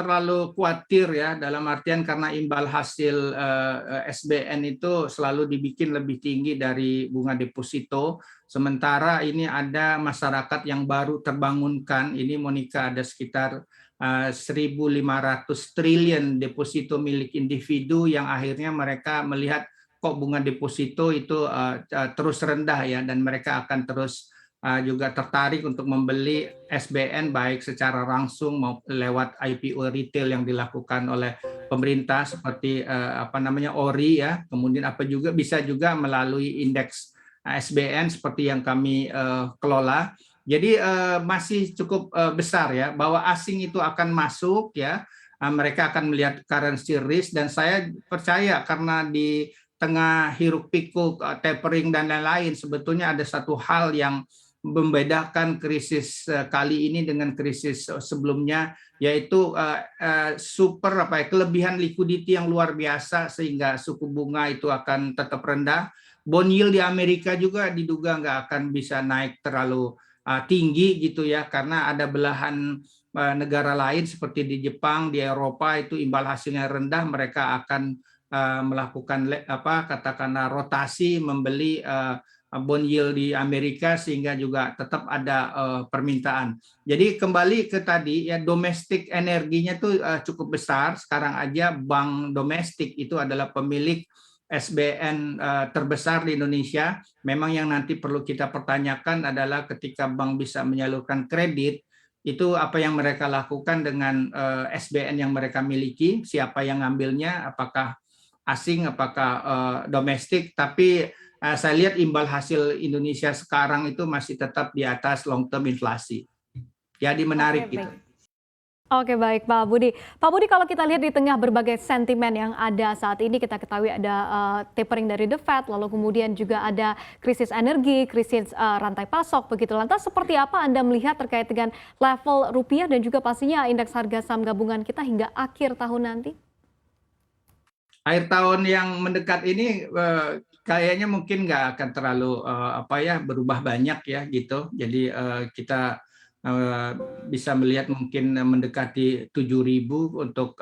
terlalu khawatir ya, dalam artian karena imbal hasil SBN itu selalu dibikin lebih tinggi dari bunga deposito. Sementara ini ada masyarakat yang baru terbangunkan, ini Monica ada sekitar 1.500 triliun deposito milik individu yang akhirnya mereka melihat kok bunga deposito itu terus rendah ya, dan mereka akan terus juga tertarik untuk membeli SBN baik secara langsung maupun lewat IPO retail yang dilakukan oleh pemerintah seperti ORI ya, kemudian bisa juga melalui indeks SBN seperti yang kami kelola. Jadi masih cukup besar ya, bahwa asing itu akan masuk ya, mereka akan melihat currency risk, dan saya percaya karena di tengah hiruk pikuk tapering dan lain-lain, sebetulnya ada satu hal yang membedakan krisis kali ini dengan krisis sebelumnya, yaitu kelebihan liquidity yang luar biasa sehingga suku bunga itu akan tetap rendah. Bond yield di Amerika juga diduga nggak akan bisa naik terlalu tinggi gitu ya, karena ada belahan negara lain seperti di Jepang, di Eropa itu imbal hasilnya rendah, mereka akan melakukan katakanlah rotasi membeli bond yield di Amerika sehingga juga tetap ada permintaan. Jadi kembali ke tadi ya, domestik energinya tuh cukup besar. Sekarang aja bank domestik itu adalah pemilik SBN terbesar di Indonesia. Memang yang nanti perlu kita pertanyakan adalah ketika bank bisa menyalurkan kredit, itu apa yang mereka lakukan dengan SBN yang mereka miliki, siapa yang ngambilnya, apakah asing, apakah domestik. Tapi saya lihat imbal hasil Indonesia sekarang itu masih tetap di atas long term inflasi. Jadi menarik gitu. Oke, baik Pak Budi. Pak Budi, kalau kita lihat di tengah berbagai sentimen yang ada saat ini, kita ketahui ada tapering dari The Fed, lalu kemudian juga ada krisis energi, krisis rantai pasok begitu. Lantas seperti apa Anda melihat terkait dengan level rupiah dan juga pastinya indeks harga saham gabungan kita hingga akhir tahun nanti? Akhir tahun yang mendekat ini kayaknya mungkin nggak akan terlalu berubah banyak ya gitu. Jadi kita bisa melihat mungkin mendekati 7.000 untuk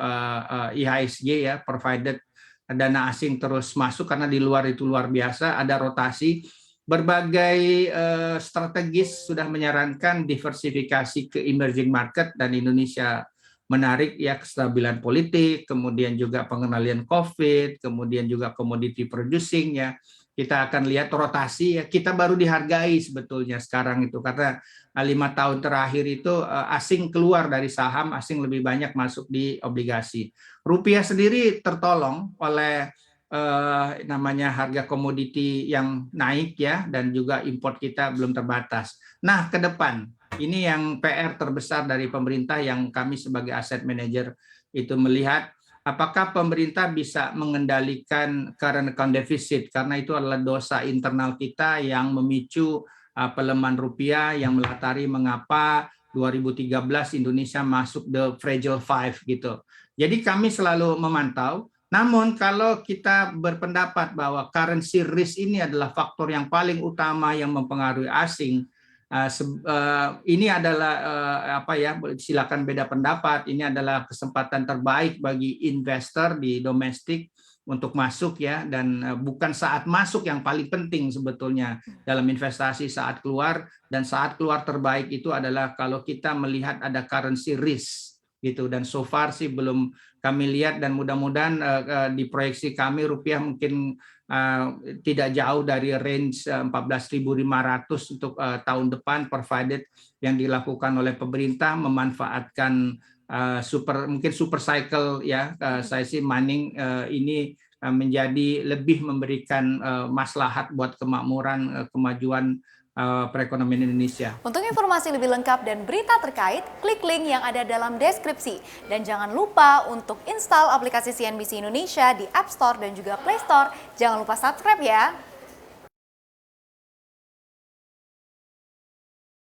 IHSG ya, provided dana asing terus masuk, karena di luar itu luar biasa, ada rotasi. Berbagai strategis sudah menyarankan diversifikasi ke emerging market, dan Indonesia menarik ya, kestabilan politik, kemudian juga pengendalian COVID, kemudian juga commodity producing ya. Kita akan lihat rotasi ya, kita baru dihargai sebetulnya sekarang itu, karena 5 tahun terakhir itu asing keluar dari saham, asing lebih banyak masuk di obligasi. Rupiah sendiri tertolong oleh namanya harga komoditi yang naik ya, dan juga import kita belum terbatas. Nah, ke depan ini yang PR terbesar dari pemerintah yang kami sebagai asset manager itu melihat, apakah pemerintah bisa mengendalikan current account deficit, karena itu adalah dosa internal kita yang memicu pelemahan rupiah, yang melatari mengapa 2013 Indonesia masuk the fragile five gitu. Jadi kami selalu memantau. Namun kalau kita berpendapat bahwa currency risk ini adalah faktor yang paling utama yang mempengaruhi asing, ini adalah silakan beda pendapat. Ini adalah kesempatan terbaik bagi investor di domestik untuk masuk ya, dan bukan saat masuk yang paling penting sebetulnya dalam investasi, saat keluar. Dan saat keluar terbaik itu adalah kalau kita melihat ada currency risk gitu, dan so far sih belum kami lihat, dan mudah-mudahan di proyeksi kami rupiah mungkin tidak jauh dari range 14.500 untuk tahun depan, provided yang dilakukan oleh pemerintah memanfaatkan mungkin super cycle ya. Saya sih mining ini menjadi lebih memberikan maslahat buat kemakmuran, kemajuan perekonomian Indonesia. Untuk informasi lebih lengkap dan berita terkait, klik link yang ada dalam deskripsi. Dan jangan lupa untuk install aplikasi CNBC Indonesia di App Store dan juga Play Store. Jangan lupa subscribe ya.